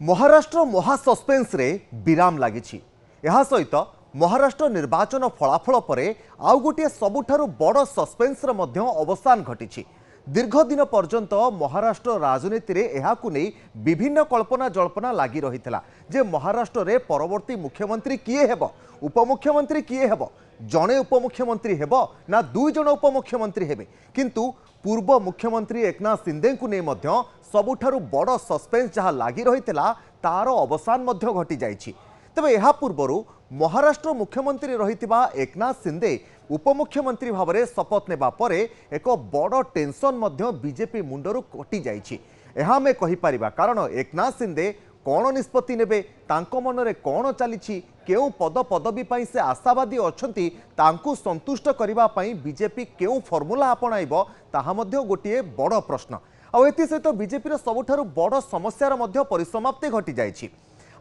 महाराष्ट्र महासस्पेन्स रे विराम लगी। यह सहित महाराष्ट्र निर्वाचन फलाफल पर आउ गोटे सबुठारु बड़ सस्पेन्स अवसान घटी। दीर्घ दिन पर्यंत महाराष्ट्र राजनीति रे एहाकु नहीं विभिन्न कल्पना जल्पना लगी रही जे महाराष्ट्र रे परवर्ती मुख्यमंत्री किए हेब, उपमुख्यमंत्री किए हेब, जड़े उपमुख्यमंत्री हेब ना दुई जण उपमुख्यमंत्री हेबे। किंतु पूर्व मुख्यमंत्री एकनाथ शिंदे को नहीं सबुठारु बड़ सस्पेन्स जहाँ लगी रही तार अवसान घटी जाइछि। तबे यह पूर्व महाराष्ट्र मुख्यमंत्री रही एकनाथ शिंदे उपमुख्यमंत्री भाव में शपथ नेबा परे एक बड़ टेंशन बीजेपी मुंडरू कटि जाइछि। यह आमे कहि परिबा कारण एकनाथ शिंदे कौन निष्पत्ति नेबे, तांको मनरे कौन चली, केउ पद पदवी पाई से आशावादी अछंती, तांको संतुष्ट करिबा पाई बीजेपी केउ फॉर्मूला अपनाइब ताहा मध्य गोटिए बड़ प्रश्न। आ एथि सहित बीजेपी सबुठारु बड़ समस्यार मध्य परिसमाप्ति घटी जाइछि।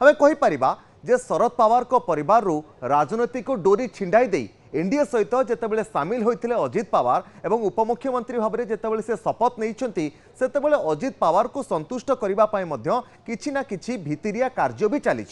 आमे कहि परिबा जे शरद पवार को परिवार राजनीतिक डोरी छिंडाई दे एनडीए सहित जितेबाला सामिल होते अजित पवार एवं उपमुख्यमंत्री भाव में जितेबाला से शपथ नहीं सेतेबाला अजित पवार को संतुष्ट करने किछि ना किछि भितरिया कार्य भी चली।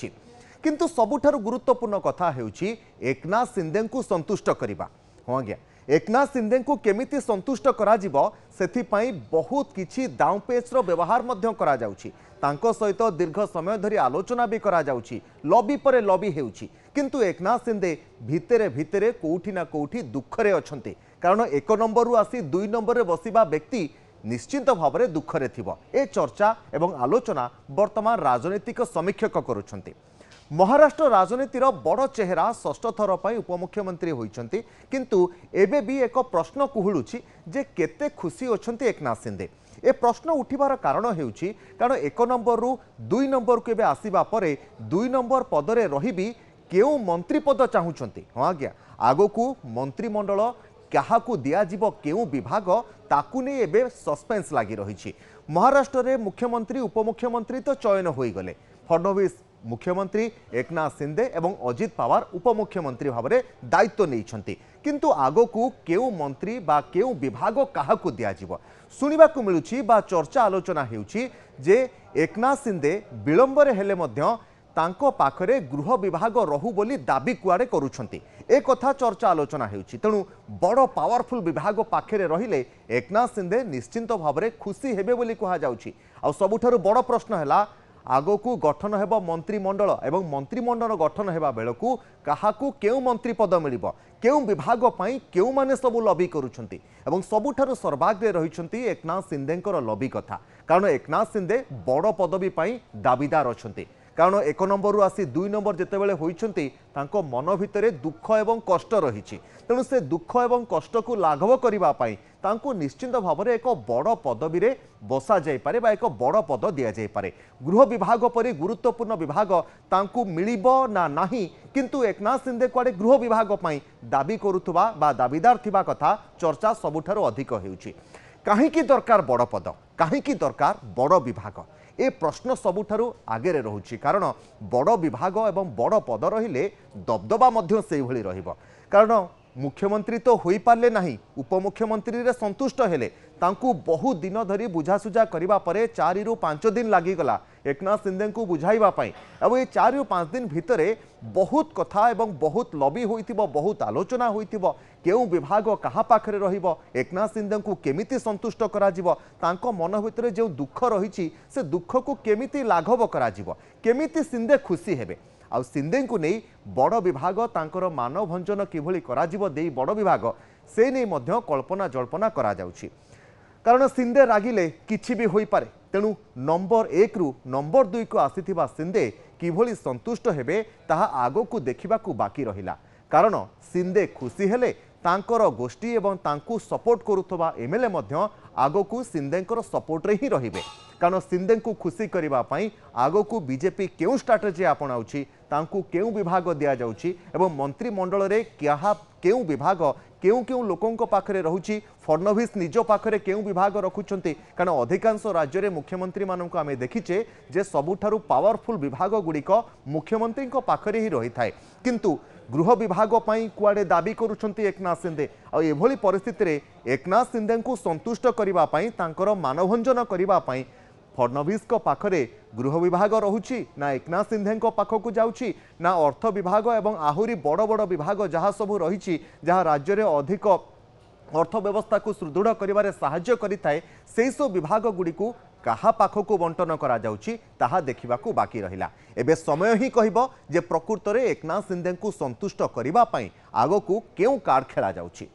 किंतु सबुठारु गुरुत्वपूर्ण कथा हेउछि एकनाथ शिंदे को संतुष्ट करबा। हाँ आज्ञा, एकनाथ शिंदे को केमिति संतुष्ट करा जिवो सेथिपाई बहुत किछि दाउपेचर व्यवहार मध्य करा जाउछि। तांको सहित दीर्घ समय धरी आलोचना भी करा जाउछि, लॉबी परे लॉबी हेउछि। किंतु एकनाथ शिंदे भितरे भितरे कोउठी ना कोउठी दुखरे अछंती, कारण एक नंबर आसी दुई नंबर रे बसिबा व्यक्ति निश्चित भाव में दुखरे थिबो। ए चर्चा एवं आलोचना वर्तमान राजनीतिक समीक्षक करुछंती। महाराष्ट्र राजनीतिर बड़ चेहरा षष्ठ थर पर उपमुख्यमंत्री होइछंती, किंतु एबे भी एक प्रश्न कुहुलुछि जे केते खुशी अछंती एकनाथ शिंदे। ए प्रश्न उठिबार कारण हेउछि कारण एक नंबर रु दुई नंबर को एबे आसीबा परे दुई नंबर पदरे रहिबी केउ मंत्री पद चाहुछंती। हाँ आज्ञा, आगो को मंत्रिमंडल काहाकू दियाजिबो केउ विभाग ताकू नै एबे सस्पेंस लागी रहिछि। महाराष्ट्र रे मुख्यमंत्री उपमुख्यमंत्री तो चयन होई गले, फडणवीस मुख्यमंत्री, एकनाथ शिंदे एवं अजित पवार उपमुख्यमंत्री भाव में दायित्व नहीं। किंतु आगो को केउ मंत्री बा केउ विभाग काहाकू दियाजिबो सुनिबाकू मिलुछि बा चर्चा आलोचना हेउछि जे एकनाथ शिंदे विलंबरे हेले मध्य तांको पाखरे गृह विभाग रहू बोली दाबी कुआडे करूछंती। ए कथा चर्चा आलोचना हेउछि। तेणु बड़ पावरफुल विभाग पाखरे रहिले एकनाथ शिंदे निश्चिंत भाव में खुशी हेबे बोली कहा जाउछि। आ सबुठारु बड़ प्रश्न हैला आगो को गठन हेब मंत्रिमंडल एवं मंत्रिमंडल गठन हेबा बेलकू काहाकू केउ मंत्री पद मिलिबो, केउ विभाग पाई केउ माने सबु लॉबी करूछंती एवं सबुठारु सर्वाग्रे रहिछंती एकनाथ शिंदेकर लॉबी कथा। कारण एकनाथ शिंदे बड़ पदवी पाई दाबीदार अछंती। कारण एक नंबर रु आसी दुई नंबर जितेबाला होइछंती तांको मन भितरे दुख एवं कष्ट रहिछि। तेणु से दुख एवं कष्ट को लाघव करिबा पाई तांको निश्चिंत भाव में एक बड़ पदवी रे बसा जाई पारे बा एक बड़ पद दिया जाई पारे। गृह विभाग परि गुरुत्वपूर्ण विभाग तांको मिलिबो ना नाही, किंतु एकनाथ शिंदे कुआडे गृह विभाग पाई दाबी करुथुबा बा दाबीदार थिबा कथा चर्चा सबुठारु अधिक हेउछि। काहेकि दरकार बड़ पद, काहेकि दरकार बड़ विभाग, ए प्रश्न सबुठारु आगे रहुछि। कारण बड़ विभाग एवं बड़ पद रहिले दबदबा मध्य सेहि भଳି रहिबो। कारण मुख्यमंत्री तो होई पारले नाही, उपमुख्यमंत्री रे संतुष्ट हेले, तांकू बहुत दिन धरी बुझासुझा करिबा परे 4 रु 5 दिन लागी गला एकनाथ शिंदे को बुझाइबा पाई। अब ये 4 रु 5 दिन भितरे बहुत कथा एवं बहुत लॉबी होइतिबो, बहुत आलोचना होइतिबो, केउ विभाग कहा पाखरे रहिबो, एकनाथ शिंदे को केमिति संतुष्ट करा जिवो, तांको मन भितरे जो दुख रहिछि से दुख को केमिति लाघव करा जिवो, केमिति शिंदे खुशी हेबे। आ शिंदे को नहीं बड़ विभाग तांकर मानभंजन किभଳି कराजिबो देई बड़ विभाग से नहीं मध्य कल्पना जल्पना करा जाउछि। कारण शिंदे रागिले किछि भी होई पारे। तेणु नंबर 1 रु नंबर 2 को आसीथिबा शिंदे किभଳି संतुष्ट हेबे ताहा आगो को देखिबाकू बाकी रहिला। कारण शिंदे खुशी हेले तांकर गोष्ठी एवं तांकू सपोर्ट करुथबा एमएलए मध्य आगो को शिंदेकर सपोर्ट रे ही रहिबे। कारण शिंदे को खुशी करिबा पाई आगो को बीजेपी केउ स्ट्राटेजी अपनाउछि, तांकू केउ विभाग दिया जाउछि एवं मंत्रिमंडल रे क्या केउ विभाग केउ केउ लोकंक पाखरे रहुछि, फडणवीस निज पाखरे केउ विभाग रखुछंती। कारण अधिकांश राज्य रे मुख्यमंत्री मानक आमे देखिचे जे सबुठारु पावरफुल विभाग गुड़िक मुख्यमंत्री पाखरे ही रही थाए। किंतु गृह विभाग पाई कुआडे दाबी करुछंती एकनाथ शिंदे। आ एभली परिस्थिति रे एकनाथ शिंदे को संतुष्ट करिबा पाई तांकर मानभंजन करिबा पाई फडणवीस पाखरे गृह विभाग रहुछि ना एकनाथ सिंधे पाखक जाउछि ना अर्थ विभाग एवं आहुरी बड़ बड़ विभाग जहाँ सबू रही जहाँ राज्य में अधिक अर्थव्यवस्था को सुदृढ़ करिबारे साहाय्य करिथाए सेई सब विभाग गुडी को कहा पाखक बंटन करा जाउछि ताहा देखिबाकू बाकी रहिला। एबे समय ही कहिबो जे प्रकृत रे एकनाथ सिंधे को संतुष्ट करिबा पई आगो को केउ कार्ड खेला जाउछि।